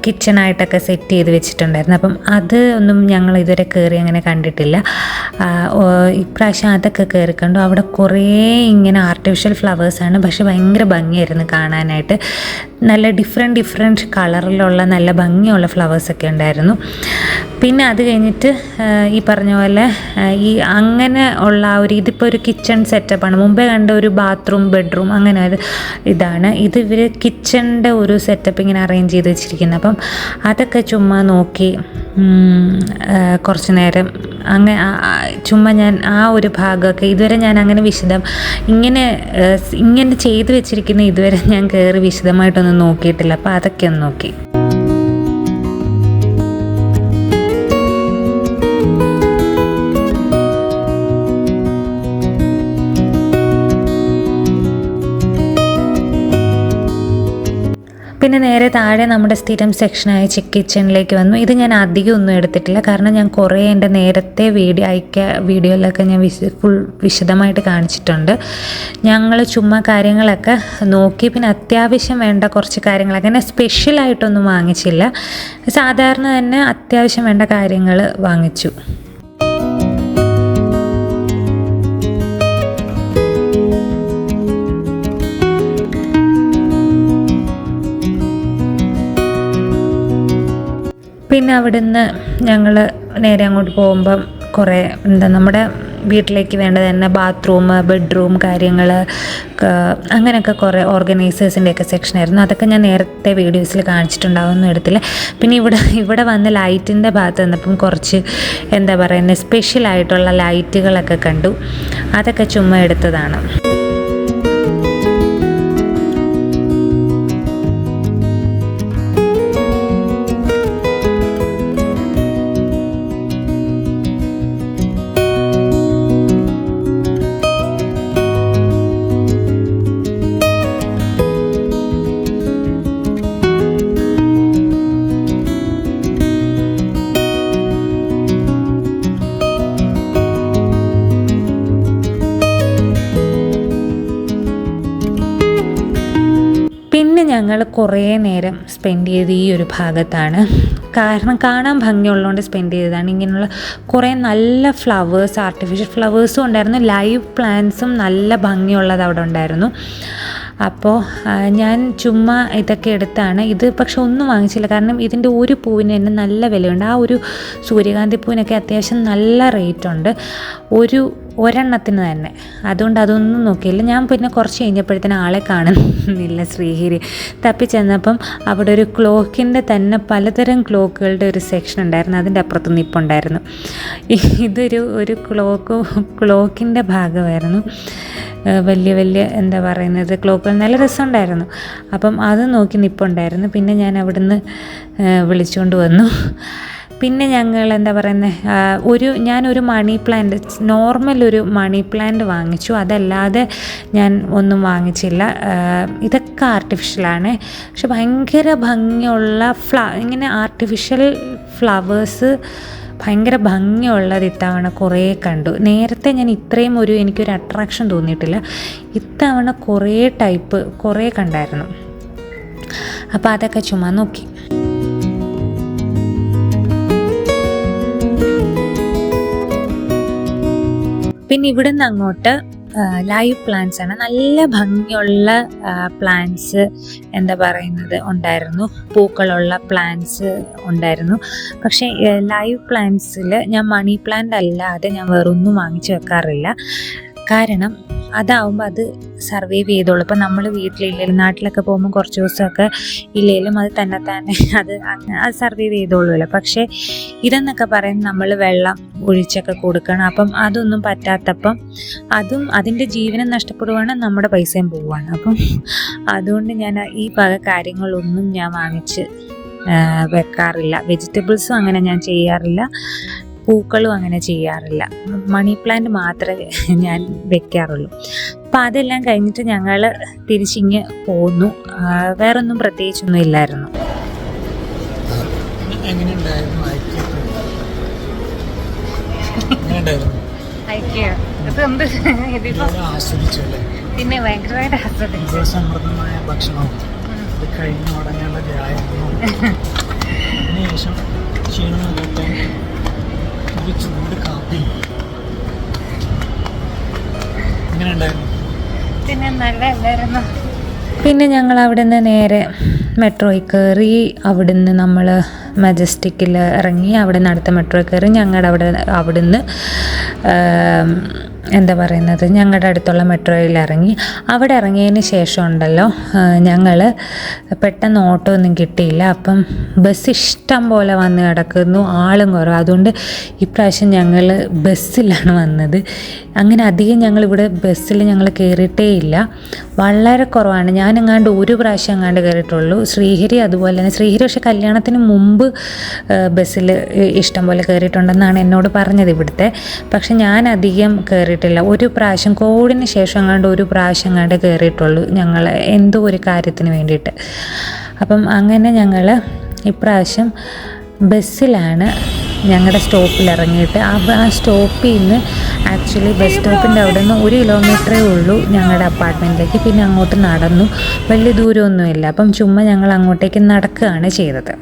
കിച്ചണായിട്ടൊക്കെ സെറ്റ് ചെയ്ത് വെച്ചിട്ടുണ്ടായിരുന്നു. അപ്പം അത് ഒന്നും ഞങ്ങൾ ഇതുവരെ കയറി അങ്ങനെ കണ്ടിട്ടില്ല. ഇപ്രാവശ്യം അതൊക്കെ കയറി കണ്ടു. അവിടെ കുറേ ഇങ്ങനെ ആർട്ടിഫിഷ്യൽ ഫ്ലവേഴ്സാണ്, പക്ഷെ ഭയങ്കര ഭംഗിയായിരുന്നു കാണാനായിട്ട്. നല്ല ഡിഫറെൻറ്റ് കളറിലുള്ള നല്ല ഭംഗിയുള്ള ഫ്ലവേഴ്സൊക്കെ ഉണ്ടായിരുന്നു. പിന്നെ അത് കഴിഞ്ഞിട്ട് ഈ പറഞ്ഞ പോലെ അങ്ങനെ ഉള്ള ഇതിപ്പോൾ ഒരു കിച്ചൺ സെറ്റപ്പാണ്. മുമ്പേ കണ്ട ഒരു ബാത്റൂം, ബെഡ്റൂം അങ്ങനെ ഇതാണ്. ഇവർ കിച്ചണിൻ്റെ ഒരു സെറ്റപ്പ് ഇങ്ങനെ അറേഞ്ച് ചെയ്ത് വെച്ചിരിക്കുന്നത്. അപ്പം അതൊക്കെ ചുമ്മാ നോക്കി കുറച്ച് നേരം ചുമ്മാ ഞാൻ ആ ഒരു ഭാഗമൊക്കെ ഇതുവരെ ഞാൻ അങ്ങനെ ഇങ്ങനെ ചെയ്ത് വെച്ചിരിക്കുന്ന ഇതുവരെ ഞാൻ കയറി വിശദമായിട്ടൊന്നും നോക്കിയിട്ടില്ല. അപ്പോൾ അതൊക്കെ ഒന്ന് നോക്കി. പിന്നെ നേരെ താഴെ നമ്മുടെ സ്ഥിരം സെക്ഷനായ കിച്ചണിലേക്ക് വന്നു. ഇത് ഞാൻ അധികം ഒന്നും എടുത്തിട്ടില്ല, കാരണം ഞാൻ കുറേ എൻ്റെ നേരത്തെ വീഡിയോയിലൊക്കെ ഞാൻ വിശദമായിട്ട് കാണിച്ചിട്ടുണ്ട്. ഞങ്ങൾ ചുമ്മാ കാര്യങ്ങളൊക്കെ നോക്കി. പിന്നെ അത്യാവശ്യം വേണ്ട കുറച്ച് കാര്യങ്ങൾ, അങ്ങനെ സ്പെഷ്യലായിട്ടൊന്നും വാങ്ങിച്ചില്ല, സാധാരണ തന്നെ അത്യാവശ്യം വേണ്ട കാര്യങ്ങൾ വാങ്ങിച്ചു. പിന്നെ അവിടുന്ന് ഞങ്ങൾ നേരെ അങ്ങോട്ട് പോകുമ്പം കുറേ നമ്മുടെ വീട്ടിലേക്ക് വേണ്ടത് തന്നെ ബാത്റൂം, ബെഡ്റൂം കാര്യങ്ങൾ അങ്ങനെയൊക്കെ കുറേ ഓർഗനൈസേഴ്സിൻ്റെയൊക്കെ സെക്ഷനായിരുന്നു. അതൊക്കെ ഞാൻ നേരത്തെ വീഡിയോസിൽ കാണിച്ചിട്ടുണ്ടാവുമെന്നും എടുത്തില്ല. പിന്നെ ഇവിടെ വന്ന് ലൈറ്റിൻ്റെ ഭാഗത്ത് നിന്നപ്പം കുറച്ച് എന്താ പറയുന്നത് സ്പെഷ്യലായിട്ടുള്ള ലൈറ്റുകളൊക്കെ കണ്ടു. അതൊക്കെ ചുമ്മാ എടുത്തതാണ്. ഞങ്ങൾ കുറേ നേരം സ്പെൻഡ് ചെയ്ത് ഈ ഒരു ഭാഗത്താണ്. കാരണം കാണാൻ ഭംഗിയുള്ളതുകൊണ്ട് സ്പെൻഡ് ചെയ്തതാണ്. ഇങ്ങനെയുള്ള കുറേ നല്ല ഫ്ലവേഴ്സ്, ആർട്ടിഫിഷ്യൽ ഫ്ലവേഴ്സും ഉണ്ടായിരുന്നു, ലൈവ് പ്ലാന്റ്സും നല്ല ഭംഗിയുള്ളത് അവിടെ ഉണ്ടായിരുന്നു. അപ്പോൾ ഞാൻ ചുമ്മാ ഇതൊക്കെ എടുത്താണ്. ഇത് പക്ഷെ ഒന്നും വാങ്ങിച്ചില്ല, കാരണം ഇതിൻ്റെ ഒരു പൂവിന് തന്നെ നല്ല വിലയുണ്ട്. ആ ഒരു സൂര്യകാന്തി പൂവിനൊക്കെ അത്യാവശ്യം നല്ല റേറ്റ് ഉണ്ട് ഒരെണ്ണത്തിന് തന്നെ. അതുകൊണ്ട് അതൊന്നും നോക്കിയില്ല. ഞാൻ പിന്നെ കുറച്ച് കഴിഞ്ഞപ്പോഴത്തേന് ആളെ കാണുന്നില്ല. ശ്രീഹരി തപ്പി ചെന്നപ്പം അവിടെ ഒരു ക്ലോക്കിൻ്റെ തന്നെ പലതരം ക്ലോക്കുകളുടെ ഒരു സെക്ഷൻ ഉണ്ടായിരുന്നു. അതിൻ്റെ അപ്പുറത്ത് നിൽപ്പുണ്ടായിരുന്നു. ഒരു ക്ലോക്കിൻ്റെ ഭാഗമായിരുന്നു. വലിയ വലിയ എന്താ പറയുന്നത് ക്ലോക്കുകൾ, നല്ല രസമുണ്ടായിരുന്നു. അപ്പം അത് നോക്കി നിൽപ്പുണ്ടായിരുന്നു. പിന്നെ ഞാൻ അവിടുന്ന് വിളിച്ചുകൊണ്ട് വന്നു. പിന്നെ ഞങ്ങൾ എന്താ പറയുന്നത്, ഞാനൊരു മണി പ്ലാന്റ്, നോർമൽ ഒരു മണി പ്ലാന്റ് വാങ്ങിച്ചു. അതല്ലാതെ ഞാൻ ഒന്നും വാങ്ങിച്ചില്ല. ഇതൊക്കെ ആർട്ടിഫിഷ്യലാണ്. പക്ഷെ ഭയങ്കര ഭംഗിയുള്ള ഇങ്ങനെ ആർട്ടിഫിഷ്യൽ ഫ്ലവേഴ്സ് ഭയങ്കര ഭംഗിയുള്ളത് ഇത്തവണ കുറേ കണ്ടു. നേരത്തെ ഞാൻ ഇത്രയും എനിക്കൊരു അട്രാക്ഷൻ തോന്നിയിട്ടില്ല. ഇത്തവണ കുറേ കണ്ടായിരുന്നു. അപ്പോൾ അതൊക്കെ ചുമ്മാ നോക്കി. പിന്നെ ഇവിടുന്ന് അങ്ങോട്ട് ലൈവ് പ്ലാന്റ്സ് ആണ്. നല്ല ഭംഗിയുള്ള പ്ലാന്റ്സ് എന്താ പറയുന്നത് ഉണ്ടായിരുന്നു, പൂക്കളുള്ള പ്ലാന്റ്സ് ഉണ്ടായിരുന്നു. പക്ഷേ ലൈവ് പ്ലാന്റ്സിൽ ഞാൻ മണി പ്ലാന്റ് അല്ലാതെ ഞാൻ വേറൊന്നും വാങ്ങിച്ചു വെക്കാറില്ല. കാരണം അതാവുമ്പോൾ അത് സർവൈവ് ചെയ്തോളൂ. ഇപ്പം നമ്മൾ വീട്ടിലില്ലെങ്കിലും നാട്ടിലൊക്കെ പോകുമ്പോൾ കുറച്ച് ദിവസമൊക്കെ ഇല്ലെങ്കിലും അത് തന്നെ അത് സർവൈവ് ചെയ്തോളൂല്ലോ. പക്ഷേ ഇതെന്നൊക്കെ പറയുന്നത് നമ്മൾ വെള്ളം ഒഴിച്ചൊക്കെ കൊടുക്കണം. അപ്പം അതൊന്നും പറ്റാത്തപ്പം അതിൻ്റെ ജീവനം നഷ്ടപ്പെടുവാണ്, നമ്മുടെ പൈസയും പോവുകയാണ്. അപ്പം അതുകൊണ്ട് ഞാൻ ഈ വക കാര്യങ്ങളൊന്നും ഞാൻ വാങ്ങിച്ച് വെക്കാറില്ല. വെജിറ്റബിൾസും അങ്ങനെ ഞാൻ ചെയ്യാറില്ല, പൂക്കളും അങ്ങനെ ചെയ്യാറില്ല. മണി പ്ലാന്റ് മാത്രമേ ഞാൻ വെക്കാറുള്ളൂ. അപ്പം അതെല്ലാം കഴിഞ്ഞിട്ട് ഞങ്ങൾ തിരിച്ചിങ്ങ് പോന്നു. വേറൊന്നും പ്രത്യേകിച്ചൊന്നും ഇല്ലായിരുന്നു. പിന്നെ ഭയങ്കരമായിട്ട് ആസ്വദിച്ചു. സമൃദ്ധമായ ഭക്ഷണവും കഴിഞ്ഞ ഉടനെയുള്ള വ്യായാമവും അതിനുശേഷം ക്ഷീണമൊക്കെ ചൂട് കാപ്പി ഇങ്ങനെ ഉണ്ടായിരുന്നു. പിന്നെ നല്ലതായിരുന്നു. പിന്നെ ഞങ്ങൾ അവിടെ നിന്ന് നേരെ മെട്രോയിൽ കയറി. അവിടുന്ന് നമ്മൾ മജസ്റ്റിക്കിൽ ഇറങ്ങി. അവിടെ നിന്ന് അടുത്ത മെട്രോയിൽ കയറി. അവിടുന്ന് എന്താ പറയുന്നത്, ഞങ്ങളുടെ അടുത്തുള്ള മെട്രോയിൽ ഇറങ്ങി. അവിടെ ഇറങ്ങിയതിന് ശേഷം ഉണ്ടല്ലോ, ഞങ്ങൾ പെട്ടെന്ന് ഓട്ടോ ഒന്നും കിട്ടിയില്ല. അപ്പം ബസ് ഇഷ്ടം പോലെ വന്ന് കിടക്കുന്നു, ആളും കുറവ്. അതുകൊണ്ട് ഇപ്രാവശ്യം ഞങ്ങൾ ബസ്സിലാണ് വന്നത്. അങ്ങനെ അധികം ഞങ്ങളിവിടെ ബസ്സിൽ ഞങ്ങൾ കയറിയിട്ടേ ഇല്ല, വളരെ കുറവാണ്. ഞാനെങ്ങാണ്ട് ഒരു പ്രാവശ്യം എങ്ങാണ്ട് കയറിയിട്ടുള്ളൂ. ശ്രീഹരി അതുപോലെ തന്നെ. ശ്രീഹരി പക്ഷേ കല്യാണത്തിന് മുമ്പ് ബസ്സിൽ ഇഷ്ടം പോലെ കയറിയിട്ടുണ്ടെന്നാണ് എന്നോട് പറഞ്ഞത് ഇവിടുത്തെ. പക്ഷെ ഞാൻ അധികം കയറിയിട്ടില്ല. ഒരു പ്രാവശ്യം, കോവിഡിന് ശേഷം എങ്ങാണ്ട് ഒരു പ്രാവശ്യം എങ്ങാണ്ട് കയറിയിട്ടുള്ളൂ ഞങ്ങൾ എന്തോ ഒരു കാര്യത്തിന് വേണ്ടിയിട്ട്. അപ്പം അങ്ങനെ ഞങ്ങൾ ഇപ്രാവശ്യം ബസ്സിലാണ് ഞങ്ങളുടെ സ്റ്റോപ്പിൽ ഇറങ്ങിയിട്ട്. ആ സ്റ്റോപ്പിൽ നിന്ന് ആക്ച്വലി ബസ് സ്റ്റോപ്പിൻ്റെ അവിടെ നിന്ന് 1 കിലോമീറ്ററേ ഉള്ളൂ ഞങ്ങളുടെ അപ്പാർട്ട്മെൻറ്റിലേക്ക്. പിന്നെ അങ്ങോട്ട് നടന്നു, വലിയ ദൂരമൊന്നുമില്ല. അപ്പം ചുമ്മാ ഞങ്ങൾ അങ്ങോട്ടേക്ക് നടക്കുകയാണ് ചെയ്തത്.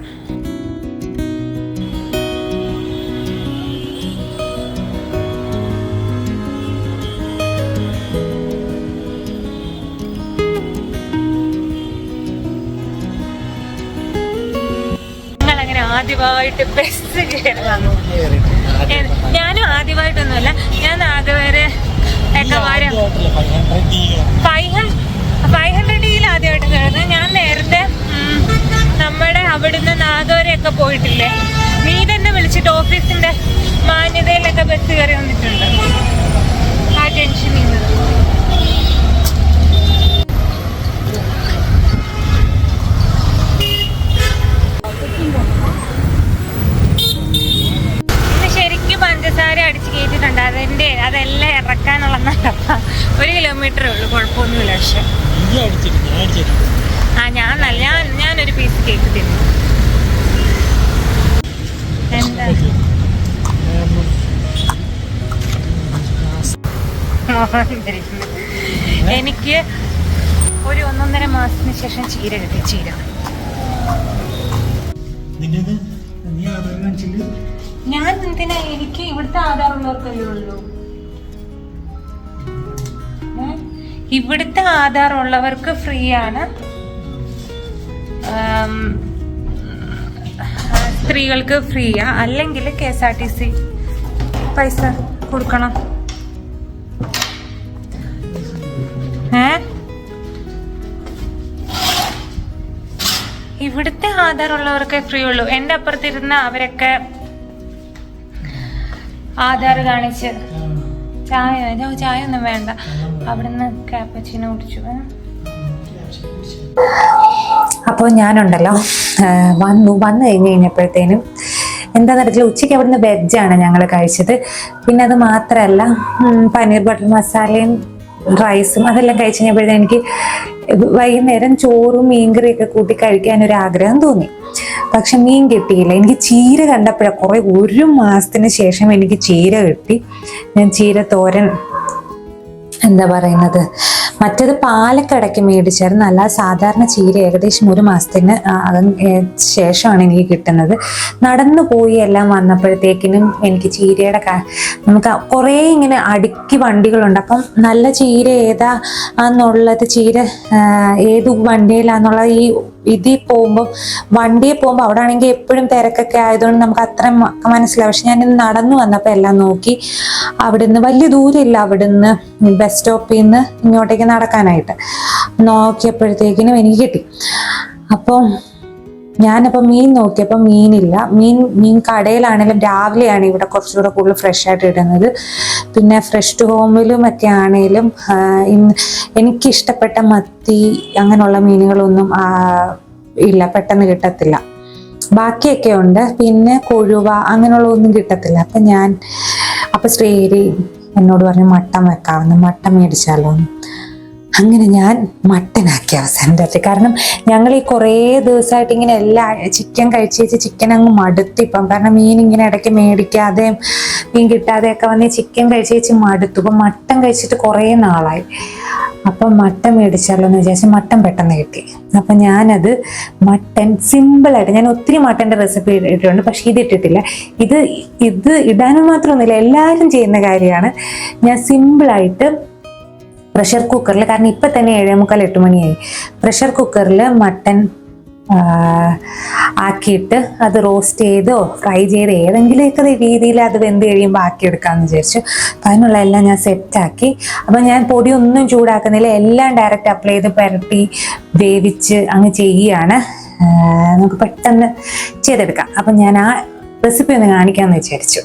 ആദ്യമായിട്ട് ബസ് കയറുന്നു. ഞാനും ആദ്യമായിട്ടൊന്നുമല്ല, ഞാൻ നാഗവരെ ഒക്കെ 500 ആദ്യമായിട്ട് കയറുന്നത്. ഞാൻ നേരത്തെ നമ്മുടെ അവിടുന്ന് നാഗവരെയൊക്കെ പോയിട്ടില്ലേ, നീ തന്നെ വിളിച്ചിട്ട് ഓഫീസിന്റെ മാന്യതയിലൊക്കെ ബസ് കയറി വന്നിട്ടുണ്ട്. ആ ടെൻഷൻ ചെയ്യുന്നത്. പഞ്ചസാര അടിച്ച് കയറ്റിട്ടുണ്ട്. അതെല്ലാം ഇറക്കാനുള്ള നടപ്പ. 1 കിലോമീറ്ററേ ഉള്ളൂ, കുഴപ്പമൊന്നുമില്ല. പക്ഷെ ഞാനൊരു പീസ് കേക്ക് തിന്നു. എന്താ എനിക്ക് ഒരു 1.5 മാസത്തിന് ശേഷം ചീര കിട്ടി. ചീര ഞാൻ എന്തിനാ, എനിക്ക് ഇവിടുത്തെ ആധാറുള്ളവർക്കല്ലേ ഉള്ളൂ. ഇവിടുത്തെ ആധാറുള്ളവർക്ക് ഫ്രീ ആണ്, സ്ത്രീകൾക്ക് ഫ്രീയാ. അല്ലെങ്കിൽ KSRTC പൈസ കൊടുക്കണം. ഇവിടുത്തെ ആധാറുള്ളവർക്കേ ഫ്രീ ഉള്ളൂ. എൻ്റെ അപ്പുറത്തിരുന്ന അവരൊക്കെ ആധാർ കാണിച്ച് ചായ ഒന്നും വേണ്ട, അവിടുന്ന് കാപ്പച്ചിനോ കുടിച്ചു. അപ്പോൾ ഞാനുണ്ടല്ലോ വന്നു കഴിഞ്ഞപ്പോഴത്തേനും എന്താണെന്ന് അറിയില്ല, ഉച്ചയ്ക്ക് അവിടുന്ന് വെജാണ് ഞങ്ങൾ കഴിച്ചത്. പിന്നെ അത് മാത്രമല്ല പനീർ ബട്ടർ മസാലയും റൈസും അതെല്ലാം കഴിച്ച് കഴിഞ്ഞപ്പോഴത്തേനും എനിക്ക് വൈകുന്നേരം ചോറും മീൻകറിയൊക്കെ കൂട്ടി കഴിക്കാനൊരു ആഗ്രഹം തോന്നി. പക്ഷെ മീൻ കിട്ടിയില്ല. എനിക്ക് ചീര കണ്ടപ്പോഴാണ്, 1 മാസത്തിന് ശേഷം എനിക്ക് ചീര കിട്ടി. ഞാൻ ചീര തോരൻ എന്താ പറയുന്നത്, മറ്റേത് പാലക്കടയ്ക്ക് മേടിച്ചായിരുന്നു. അല്ല, സാധാരണ ചീര ഏകദേശം 1 മാസത്തിന് ശേഷമാണ് എനിക്ക് കിട്ടുന്നത്. നടന്നു പോയി എല്ലാം വന്നപ്പോഴത്തേക്കിനും എനിക്ക് ചീരയുടെ നമുക്ക് കുറേ ഇങ്ങനെ അടുക്കി വണ്ടികളുണ്ട്. അപ്പം നല്ല ചീര ഏതാ എന്നുള്ളത്, ചീര ഏത് വണ്ടിയിലാന്നുള്ളത് ഈ ഇതിൽ പോകുമ്പോൾ, വണ്ടിയിൽ പോകുമ്പോൾ അവിടെ ആണെങ്കിൽ എപ്പോഴും തിരക്കൊക്കെ ആയതുകൊണ്ട് നമുക്ക് അത്ര മനസ്സിലാവും. പക്ഷെ ഞാനിന്ന് നടന്നു വന്നപ്പോൾ എല്ലാം നോക്കി. അവിടുന്ന് വലിയ ദൂരമില്ല, അവിടുന്ന് ബസ് സ്റ്റോപ്പിൽ നിന്ന് ഇങ്ങോട്ടേക്ക് നടക്കാനായിട്ട്. നോക്കിയപ്പോഴത്തേക്കിനും എനിക്ക് കിട്ടി. അപ്പോൾ ഞാനപ്പോൾ മീൻ നോക്കിയപ്പോൾ മീനില്ല. മീൻ കടയിലാണെങ്കിലും രാവിലെയാണ് ഇവിടെ കുറച്ചുകൂടെ കൂടുതൽ ഫ്രഷ് ആയിട്ട് ഇടുന്നത്. പിന്നെ ഫ്രഷ് ടു ഹോമിലും ഒക്കെ ആണെങ്കിലും എനിക്കിഷ്ടപ്പെട്ട മത്തി അങ്ങനെയുള്ള മീനുകളൊന്നും ഇല്ല, പെട്ടെന്ന് കിട്ടത്തില്ല. ബാക്കിയൊക്കെ ഉണ്ട്, പിന്നെ കൊഴുവ അങ്ങനെയുള്ള ഒന്നും കിട്ടത്തില്ല. അപ്പം ശ്രീഹരി എന്നോട് പറഞ്ഞു മട്ടൻ വെക്കാമെന്ന്, മട്ടൻ മേടിച്ചാലോ. അങ്ങനെ ഞാൻ മട്ടനാക്കി അവസാനം രാത്രി. കാരണം ഞങ്ങൾ ഈ കുറേ ദിവസമായിട്ട് ഇങ്ങനെ ചിക്കൻ കഴിച്ച് ചിക്കൻ അങ്ങ് മടുത്തിപ്പം. കാരണം മീൻ ഇങ്ങനെ ഇടയ്ക്ക് മേടിക്കാതെ മീൻ കിട്ടാതെയൊക്കെ വന്ന് ചിക്കൻ കഴിച്ച് മടുത്തു. ഇപ്പം മട്ടൻ കഴിച്ചിട്ട് കുറേ നാളായി. അപ്പം മട്ടൻ മേടിച്ചാലോ എന്ന് വിചാരിച്ച് മട്ടൻ പെട്ടെന്ന് കിട്ടി. അപ്പം ഞാനത് മട്ടൻ സിമ്പിളായിട്ട്, ഞാൻ ഒത്തിരി മട്ടൻ്റെ റെസിപ്പി ഇട്ടിട്ടുണ്ട്, പക്ഷെ ഇതിട്ടിട്ടില്ല. ഇത് ഇടാനും മാത്രമൊന്നുമില്ല, എല്ലാവരും ചെയ്യുന്ന കാര്യമാണ്. ഞാൻ സിമ്പിളായിട്ട് പ്രഷർ കുക്കറിൽ, കാരണം ഇപ്പം തന്നെ 7:45 8 മണിയായി, പ്രഷർ കുക്കറിൽ മട്ടൻ ആക്കിയിട്ട് അത് റോസ്റ്റ് ചെയ്തോ ഫ്രൈ ചെയ്ത് ഏതെങ്കിലുമൊക്കെ രീതിയിൽ അത് വെന്ത് കഴിയുമ്പോൾ ആക്കിയെടുക്കാമെന്ന് വിചാരിച്ചു. അപ്പം അതിനുള്ള എല്ലാം ഞാൻ സെറ്റാക്കി. അപ്പം ഞാൻ പൊടി ഒന്നും ചൂടാക്കുന്നില്ല, എല്ലാം ഡയറക്റ്റ് അപ്ലൈ ചെയ്ത് പുരട്ടി വേവിച്ച് അങ്ങ് ചെയ്യുകയാണ്. നമുക്ക് പെട്ടെന്ന് ചെയ്തെടുക്കാം. അപ്പം ഞാൻ ആ റെസിപ്പി ഒന്ന് കാണിക്കാമെന്ന് വിചാരിച്ചു.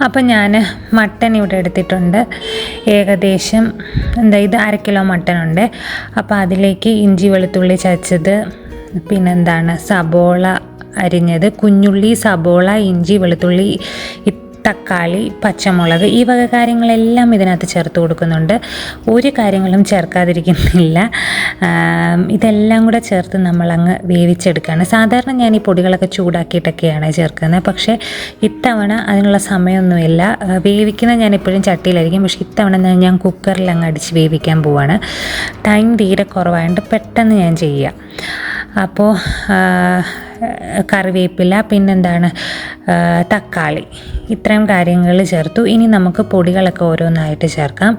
അപ്പം ഞാൻ മട്ടൻ ഇവിടെ എടുത്തിട്ടുണ്ട്. ഏകദേശം ഇത് 1/2 കിലോ മട്ടനുണ്ട്. അപ്പോൾ അതിലേക്ക് ഇഞ്ചി വെളുത്തുള്ളി ചതച്ചത്, പിന്നെന്താണ് സബോള അരിഞ്ഞത്, കുഞ്ഞുള്ളി, സബോള, ഇഞ്ചി വെളുത്തുള്ളി, തക്കാളി, പച്ചമുളക്, ഈ വക കാര്യങ്ങളെല്ലാം ഇതിനകത്ത് ചേർത്ത് കൊടുക്കുന്നുണ്ട്. ഒരു കാര്യങ്ങളും ചേർക്കാതിരിക്കുന്നില്ല. ഇതെല്ലാം കൂടെ ചേർത്ത് നമ്മളങ്ങ് വേവിച്ചെടുക്കുകയാണ്. സാധാരണ ഞാൻ ഈ പൊടികളൊക്കെ ചൂടാക്കിയിട്ടൊക്കെയാണ് ചേർക്കുന്നത്. പക്ഷേ ഇത്തവണ അതിനുള്ള സമയമൊന്നുമില്ല. വേവിക്കുന്ന ഞാൻ എപ്പോഴും ചട്ടിയിലായിരിക്കും. പക്ഷേ ഇത്തവണ ഞാൻ കുക്കറിൽ അങ്ങ് അടിച്ച് വേവിക്കാൻ പോവാണ്. ടൈം തീരെ കുറവായതുകൊണ്ട് പെട്ടെന്ന് ഞാൻ ചെയ്യാം. അപ്പോൾ കറിവേപ്പില, പിന്നെന്താണ് തക്കാളി, ഇത്രയും കാര്യങ്ങൾ ചേർത്തു. ഇനി നമുക്ക് പൊടികളൊക്കെ ഓരോന്നായിട്ട് ചേർക്കാം.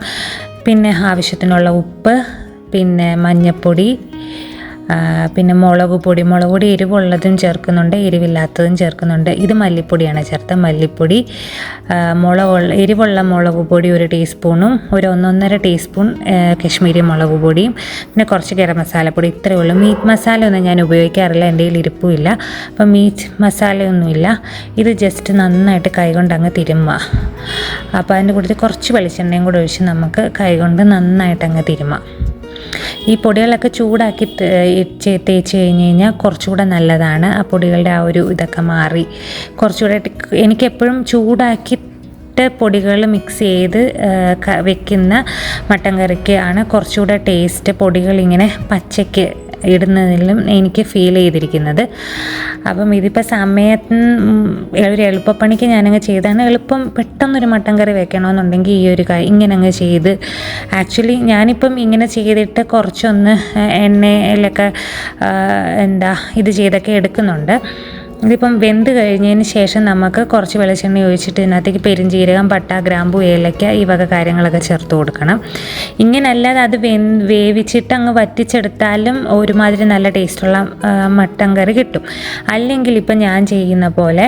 പിന്നെ ആവശ്യത്തിനുള്ള ഉപ്പ്, പിന്നെ മഞ്ഞൾപ്പൊടി, പിന്നെ മുളക് പൊടി എരിവുള്ളതും ചേർക്കുന്നുണ്ട്, എരിവില്ലാത്തതും ചേർക്കുന്നുണ്ട്. ഇത് മല്ലിപ്പൊടിയാണ് ചേർത്തത്, മല്ലിപ്പൊടി. എരിവുള്ള മുളക് പൊടി 1 ടീസ്പൂണും 1.5 ടീസ്പൂൺ കശ്മീരി മുളക് പൊടിയും, പിന്നെ കുറച്ച് ഗരം മസാലപ്പൊടി. ഇത്രയേ ഉള്ളൂ. മീറ്റ് മസാല ഒന്നും ഞാൻ ഉപയോഗിക്കാറില്ല, എൻ്റെ കയ്യിൽ ഇരിപ്പുമില്ല. അപ്പം മീറ്റ് മസാലയൊന്നുമില്ല. ഇത് ജസ്റ്റ് നന്നായിട്ട് കൈകൊണ്ട് അങ്ങ് തിരുമ്മുക. അപ്പോൾ അതിൻ്റെ കൂട്ടത്തിൽ കുറച്ച് വെളിച്ചെണ്ണയും കൂടെ ഒഴിച്ച് നമുക്ക് കൈകൊണ്ട് നന്നായിട്ട് അങ്ങ് തിരുമ്മാം. ഈ പൊടികളൊക്കെ ചൂടാക്കി തേച്ച് കഴിഞ്ഞ് കഴിഞ്ഞാൽ കുറച്ചുകൂടെ നല്ലതാണ്. ആ പൊടികളുടെ ആ ഒരു ഇതൊക്കെ മാറി കുറച്ചുകൂടെ, എനിക്കെപ്പോഴും ചൂടാക്കിയിട്ട് പൊടികൾ മിക്സ് ചെയ്ത് വെക്കുന്ന മട്ടൻ കറിക്ക് ആണ് കുറച്ചുകൂടെ ടേസ്റ്റ്. പൊടികളിങ്ങനെ പച്ചയ്ക്ക് ഇടുന്നതിലും എനിക്ക് ഫീൽ ചെയ്തിരിക്കുന്നത്. അപ്പം ഇതിപ്പോൾ സമയത്തിന് ഒരു എളുപ്പപ്പണിക്ക് ഞാനങ്ങ് ചെയ്താണ്. എളുപ്പം പെട്ടെന്നൊരു മട്ടൻ കറി വെക്കണമെന്നുണ്ടെങ്കിൽ ഈ ഒരു ഇങ്ങനെ അങ്ങ് ചെയ്ത്, ആക്ച്വലി ഞാനിപ്പം ഇങ്ങനെ ചെയ്തിട്ട് കുറച്ചൊന്ന് എണ്ണയിലൊക്കെ ഇത് ചെയ്തൊക്കെ എടുക്കുന്നുണ്ട്. ഇതിപ്പം വെന്ത് കഴിഞ്ഞതിന് ശേഷം നമുക്ക് കുറച്ച് വെളിച്ചെണ്ണ ഒഴിച്ചിട്ട് ഇതിനകത്തേക്ക് പെരുംജീരകം, പട്ട, ഗ്രാമ്പു, ഏലക്ക ഈ വക കാര്യങ്ങളൊക്കെ ചേർത്ത് കൊടുക്കണം. ഇങ്ങനല്ലാതെ അത് വേവിച്ചിട്ട് അങ്ങ് വറ്റിച്ചെടുത്താലും ഒരുമാതിരി നല്ല ടേസ്റ്റുള്ള മട്ടൻ കറി കിട്ടും. അല്ലെങ്കിൽ ഇപ്പം ഞാൻ ചെയ്യുന്ന പോലെ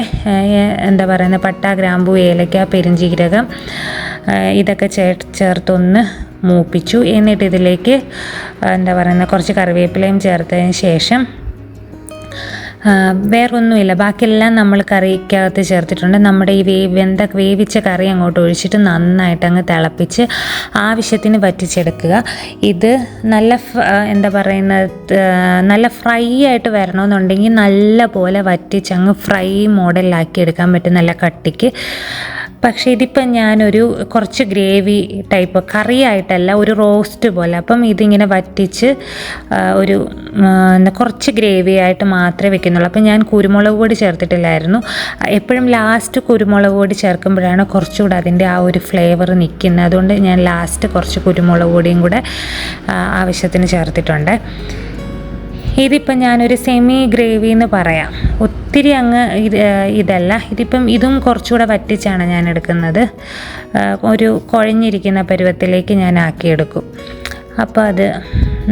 പട്ട, ഗ്രാമ്പു, ഏലക്ക, പെരുംജീരകം ഇതൊക്കെ ചേർത്തൊന്ന് മൂപ്പിച്ചു. എന്നിട്ട് ഇതിലേക്ക് കുറച്ച് കറിവേപ്പിലയും ചേർത്തതിന് ശേഷം വേറൊന്നുമില്ല, ബാക്കിയെല്ലാം നമ്മൾ കറിക്കകത്ത് ചേർത്തിട്ടുണ്ട്. നമ്മുടെ ഈ വേവിച്ച കറി അങ്ങോട്ട് ഒഴിച്ചിട്ട് നന്നായിട്ട് അങ്ങ് തിളപ്പിച്ച് ആവശ്യത്തിന് വറ്റിച്ചെടുക്കുക. ഇത് നല്ല നല്ല ഫ്രൈ ആയിട്ട് വരണമെന്നുണ്ടെങ്കിൽ നല്ല പോലെ വറ്റിച്ചങ്ങ് ഫ്രൈ മോഡലിലാക്കി എടുക്കാൻ പറ്റും, നല്ല കട്ടിക്ക്. പക്ഷേ ഇതിപ്പം ഞാനൊരു കുറച്ച് ഗ്രേവി ടൈപ്പ് കറിയായിട്ടല്ല, ഒരു റോസ്റ്റ് പോലെ. അപ്പം ഇതിങ്ങനെ വറ്റിച്ച് ഒരു കുറച്ച് ഗ്രേവി ആയിട്ട് മാത്രമേ വെക്കുന്നുള്ളൂ. അപ്പം ഞാൻ കുരുമുളക് പൊടി ചേർത്തിട്ടില്ലായിരുന്നു. എപ്പോഴും ലാസ്റ്റ് കുരുമുളക് പൊടി ചേർക്കുമ്പോഴാണ് കുറച്ചുകൂടെ അതിൻ്റെ ആ ഒരു ഫ്ലേവർ നിൽക്കുന്നത്. അതുകൊണ്ട് ഞാൻ ലാസ്റ്റ് കുറച്ച് കുരുമുളക് പൊടിയും കൂടെ ആവശ്യത്തിന് ചേർത്തിട്ടുണ്ട്. ഇതിപ്പം ഞാനൊരു സെമി ഗ്രേവി എന്ന് പറയാം, ഒത്തിരി അങ്ങ് ഇതല്ല. ഇതും കുറച്ചുകൂടെ വറ്റിച്ചാണ് ഞാൻ എടുക്കുന്നത്. ഒരു കുഴഞ്ഞിരിക്കുന്ന പരുവത്തിലേക്ക് ഞാൻ ആക്കിയെടുക്കും. അപ്പോൾ അത്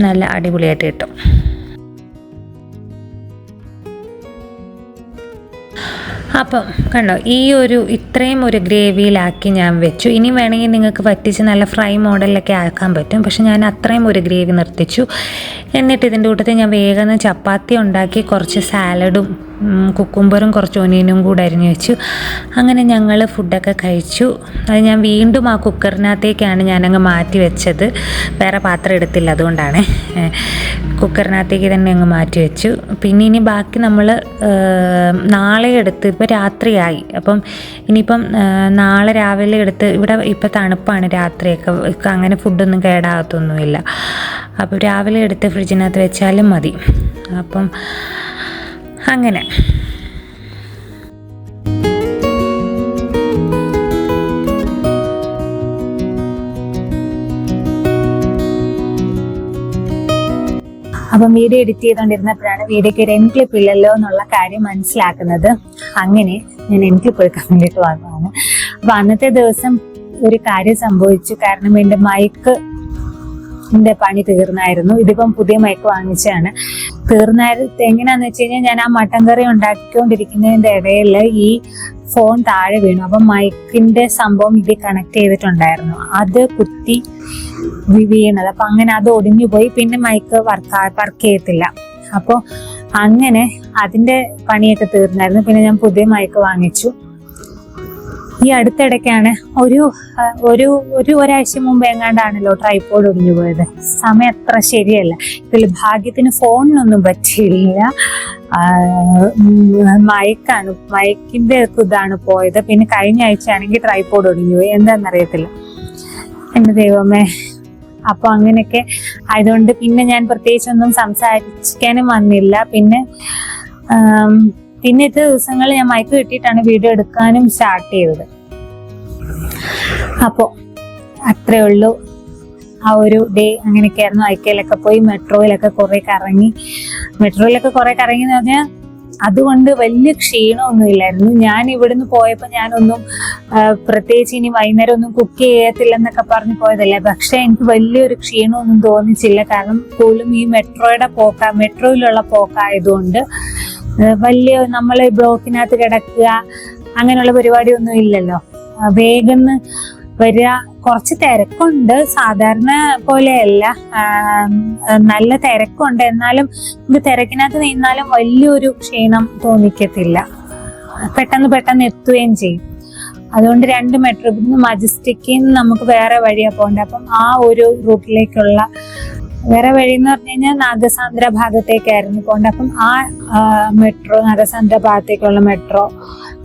നല്ല അടിപൊളിയായിട്ട് കിട്ടും. അപ്പം കണ്ടോ, ഇത്രയും ഒരു ഗ്രേവിയിലാക്കി ഞാൻ വെച്ചു. ഇനി വേണമെങ്കിൽ നിങ്ങൾക്ക് വറ്റിച്ച് നല്ല ഫ്രൈ മോഡലിലൊക്കെ ആക്കാൻ പറ്റും. പക്ഷെ ഞാൻ അത്രയും ഒരു ഗ്രേവി നിർത്തിച്ചു. എന്നിട്ട് ഇതിൻ്റെ കൂട്ടത്തിൽ ഞാൻ വേഗം ചപ്പാത്തി ഉണ്ടാക്കി കുറച്ച് സാലഡും കുക്കുംബറും കുറച്ച് ഒനിയനും കൂടെ അരിഞ്ഞു വെച്ചു. അങ്ങനെ ഞങ്ങൾ ഫുഡൊക്കെ കഴിച്ചു. അത് ഞാൻ വീണ്ടും ആ കുക്കറിനകത്തേക്കാണ് ഞാനങ്ങ് മാറ്റി വെച്ചത്, വേറെ പാത്രം എടുത്തില്ല, അതുകൊണ്ടാണ് കുക്കറിനകത്തേക്ക് തന്നെ അങ്ങ് മാറ്റി വെച്ചു. പിന്നെ ഇനി ബാക്കി നമ്മൾ നാളെ എടുത്ത്, ഇപ്പോൾ രാത്രിയായി, അപ്പം ഇനിയിപ്പം നാളെ രാവിലെ എടുത്ത്, ഇവിടെ ഇപ്പോൾ തണുപ്പാണ് രാത്രിയൊക്കെ, അങ്ങനെ ഫുഡൊന്നും കേടാകത്തൊന്നുമില്ല. അപ്പോൾ രാവിലെ എടുത്ത് ഫ്രിഡ്ജിനകത്ത് വെച്ചാലും മതി. അപ്പം അങ്ങനെ അപ്പം വീഡിയോ എഡിറ്റ് ചെയ്തുകൊണ്ടിരുന്നപ്പോഴാണ് വീഡിയോക്ക് ഒരു എൻ ക്ലിപ്പ് ഇല്ലല്ലോ എന്നുള്ള കാര്യം മനസ്സിലാക്കുന്നത്. അങ്ങനെ ഞാൻ എൻ ക്ലിപ്പ് എടുക്കാൻ വേണ്ടിയിട്ട് വന്നതാണ്. അപ്പൊ അന്നത്തെ ദിവസം ഒരു കാര്യം സംഭവിച്ചു. കാരണം എൻ്റെ പണി തീർന്നായിരുന്നു. ഇതിപ്പം പുതിയ മൈക്ക് വാങ്ങിച്ചാണ്. എങ്ങനെയാന്ന് വെച്ച് കഴിഞ്ഞാൽ ഞാൻ ആ മട്ടൻ കറി ഉണ്ടാക്കിക്കൊണ്ടിരിക്കുന്നതിന്റെ ഇടയിൽ ഈ ഫോൺ താഴെ വീണു. അപ്പം മൈക്കിന്റെ സംഭവം ഇത് കണക്ട് ചെയ്തിട്ടുണ്ടായിരുന്നു, അത് കുത്തി വീണത്. അപ്പൊ അങ്ങനെ അത് ഒടിഞ്ഞു പോയി. പിന്നെ മൈക്ക് വർക്ക് ചെയ്യത്തില്ല. അപ്പോൾ അങ്ങനെ അതിന്റെ പണിയൊക്കെ തീർന്നായിരുന്നു. പിന്നെ ഞാൻ പുതിയ മൈക്ക് വാങ്ങിച്ചു. ഈ അടുത്തിടയ്ക്കാണ് ഒരാഴ്ച മുമ്പ് എങ്ങാണ്ടാണല്ലോ ട്രൈപോഡ് ഒടിഞ്ഞു പോയത്. സമയം അത്ര ശരിയല്ല. ഇതിൽ ഭാഗ്യത്തിന് ഫോണിനൊന്നും പറ്റിയില്ല, മൈക്കിന്റെ ഇതാണ് പോയത്. പിന്നെ കഴിഞ്ഞ ആഴ്ച ആണെങ്കിൽ ട്രൈപോഡ് ഒടിഞ്ഞു പോയി, എന്താണെന്നറിയത്തില്ല. എന്റെ ദൈവമേ. അപ്പൊ അങ്ങനെയൊക്കെ ആയതുകൊണ്ട് പിന്നെ ഞാൻ പ്രത്യേകിച്ചൊന്നും സംസാരിക്കാനും വന്നില്ല. പിന്നെ ഇത് ദിവസങ്ങളിൽ ഞാൻ മൈക്ക് കിട്ടിയിട്ടാണ് വീഡിയോ എടുക്കാനും സ്റ്റാർട്ട് ചെയ്തത്. അപ്പോൾ അത്രേ ഉള്ളൂ. ആ ഒരു ഡേ അങ്ങനെയൊക്കെയായിരുന്നു. ഐക്കയിലൊക്കെ പോയി മെട്രോയിലൊക്കെ കുറെ കറങ്ങി എന്ന് പറഞ്ഞാൽ അതുകൊണ്ട് വലിയ ക്ഷീണമൊന്നും ഇല്ലായിരുന്നു. ഞാൻ ഇവിടുന്ന് പോയപ്പോൾ ഞാനൊന്നും പ്രത്യേകിച്ച് ഇനി വൈകുന്നേരം ഒന്നും കുക്ക് ചെയ്യത്തില്ലെന്നൊക്കെ പറഞ്ഞു പോയതല്ലേ. പക്ഷെ എനിക്ക് വലിയൊരു ക്ഷീണമൊന്നും തോന്നിച്ചില്ല. കാരണം കൂടുതലും ഈ മെട്രോയിലുള്ള പോക്കായതുകൊണ്ട് വലിയ നമ്മൾ ബ്ലോക്കിനകത്ത് കിടക്കുക അങ്ങനെയുള്ള പരിപാടിയൊന്നും ഇല്ലല്ലോ. വേഗം വരിക. കുറച്ച് തിരക്കുണ്ട്, സാധാരണ പോലെയല്ല, നല്ല തിരക്കുണ്ട്. എന്നാലും ഇത് തിരക്കിനകത്ത് നിന്നാലും വലിയൊരു ക്ഷീണം തോന്നിക്കത്തില്ല. പെട്ടെന്ന് എത്തുകയും ചെയ്യും. അതുകൊണ്ട് 2 മെട്രോ, ഇവിടുന്ന് മജസ്റ്റിക്കിൽ നിന്ന് നമുക്ക് വേറെ വഴിയാ പോകേണ്ടത്. അപ്പം ആ ഒരു റൂട്ടിലേക്കുള്ള വേറെ വഴി എന്ന് പറഞ്ഞു കഴിഞ്ഞാൽ നാഗസാന്ദ്ര ഭാഗത്തേക്കായിരുന്നു പോകേണ്ടത്. അപ്പം ആ മെട്രോ, നാഗസാന്ദ്ര ഭാഗത്തേക്കുള്ള മെട്രോ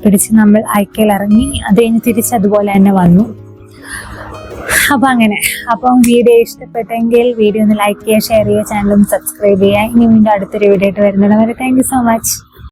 പിടിച്ച് നമ്മൾ ഐക്കയിൽ ഇറങ്ങി. അത് കഴിഞ്ഞ് തിരിച്ച് അതുപോലെ തന്നെ വന്നു. അപ്പൊ അങ്ങനെ അപ്പം വീഡിയോ ഇഷ്ടപ്പെട്ടെങ്കിൽ വീഡിയോ ഒന്ന് ലൈക്ക് ചെയ്യുക, ഷെയർ ചെയ്യുക, ചാനൽ ഒന്ന് സബ്സ്ക്രൈബ് ചെയ്യുക. ഇനി വീണ്ടും അടുത്തൊരു വീഡിയോ ആയിട്ട് വരുന്നത് വരെ താങ്ക് യു സോ മച്ച്.